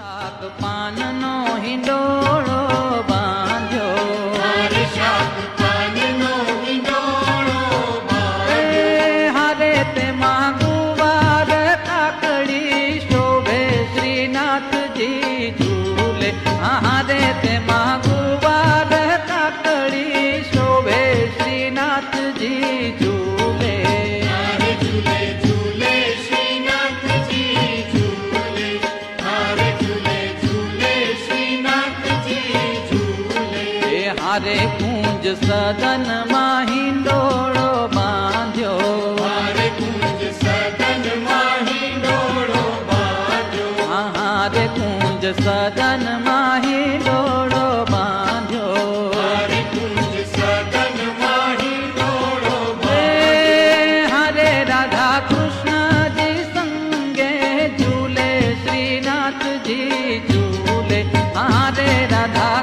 શાક પાનનો હિંડોળો બાંધ્યો, શાક પાનનો હિંડોળો બાંધ્યો. હારે તેમાં ગુવાર કાકડી શોભે શ્રીનાથજી ઝૂલે, હારે તેમાં ગુવાર કાકડી શોભે શ્રીનાથજી ઝૂલે. હારે ઝૂલે ઝૂલે શ્રીનાથજી ઝૂલે, હારે ઝૂલે ઝૂલે શ્રીનાથજી ઝૂલે. હારે કુંજ સદનમાં હિંડોળો બાંધ્યો, હારે કુંજ સદનમાં હિંડોળો બાંધ્યો. હારે કુંજ સદનમાં હિંડોળો બાંધ્યો. હારે કુંજ સદનમાં હિંડોળો બાંધ્યો. હારે રાધા કૃષ્ણજી સંગે ઝૂલે શ્રીનાથજી ઝૂલે, હારે રાધા